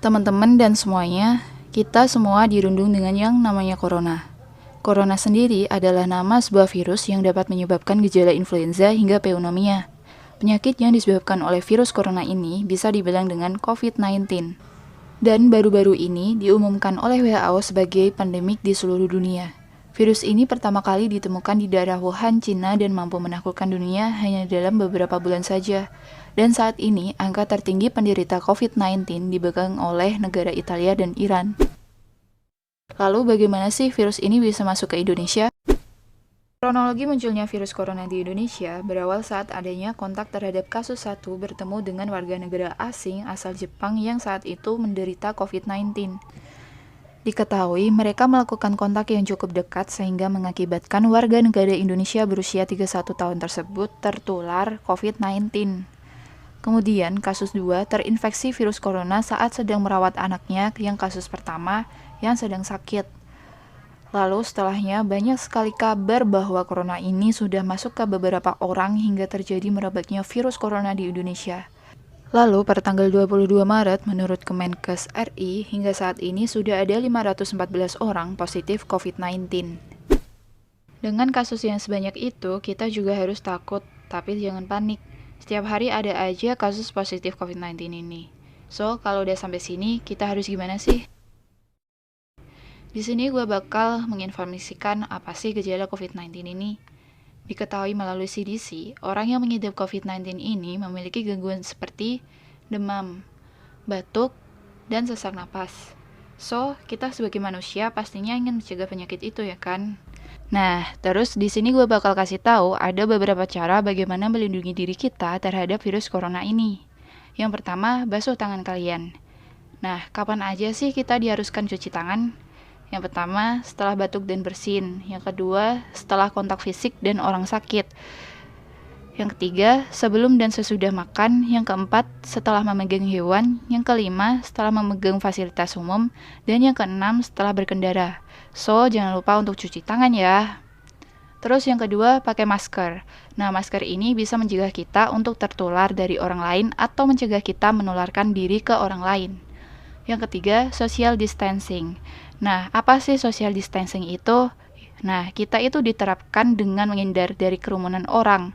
Teman-teman dan semuanya, kita semua dirundung dengan yang namanya corona. Corona sendiri adalah nama sebuah virus yang dapat menyebabkan gejala influenza hingga pneumonia. Penyakit yang disebabkan oleh virus corona ini bisa dibilang dengan COVID-19. Dan baru-baru ini diumumkan oleh WHO sebagai pandemik di seluruh dunia. Virus ini pertama kali ditemukan di daerah Wuhan, Cina, dan mampu menaklukkan dunia hanya dalam beberapa bulan saja. Dan saat ini, angka tertinggi penderita COVID-19 dipegang oleh negara Italia dan Iran. Lalu bagaimana sih virus ini bisa masuk ke Indonesia? Kronologi munculnya virus corona di Indonesia berawal saat adanya kontak terhadap kasus 1 bertemu dengan warga negara asing asal Jepang yang saat itu menderita COVID-19. Diketahui mereka melakukan kontak yang cukup dekat sehingga mengakibatkan warga negara Indonesia berusia 31 tahun tersebut tertular COVID-19. Kemudian kasus 2 terinfeksi virus corona saat sedang merawat anaknya yang kasus pertama yang sedang sakit. Lalu setelahnya banyak sekali kabar bahwa corona ini sudah masuk ke beberapa orang hingga terjadi merebaknya virus corona di Indonesia. Lalu pada tanggal 22 Maret menurut Kemenkes RI hingga saat ini sudah ada 514 orang positif COVID-19. Dengan kasus yang sebanyak itu kita juga harus takut, tapi jangan panik. Setiap hari ada aja kasus positif COVID-19 ini. So, kalau udah sampai sini, kita harus gimana sih? Di sini gue bakal menginformasikan apa sih gejala COVID-19 ini. Diketahui melalui CDC, orang yang mengidap COVID-19 ini memiliki gangguan seperti demam, batuk, dan sesak napas. So, kita sebagai manusia pastinya ingin mencegah penyakit itu ya kan? Nah, terus di sini gue bakal kasih tahu ada beberapa cara bagaimana melindungi diri kita terhadap virus corona ini. Yang pertama, basuh tangan kalian. Nah, kapan aja sih kita diharuskan cuci tangan? Yang pertama, setelah batuk dan bersin. Yang kedua, setelah kontak fisik dan orang sakit. Yang ketiga, sebelum dan sesudah makan. Yang keempat, setelah memegang hewan. Yang kelima, setelah memegang fasilitas umum. Dan yang keenam, setelah berkendara. So, jangan lupa untuk cuci tangan ya. Terus yang kedua, pakai masker. Nah, masker ini bisa mencegah kita untuk tertular dari orang lain atau mencegah kita menularkan diri ke orang lain. Yang ketiga, social distancing. Nah, apa sih social distancing itu? Nah, kita itu diterapkan dengan menghindar dari kerumunan orang.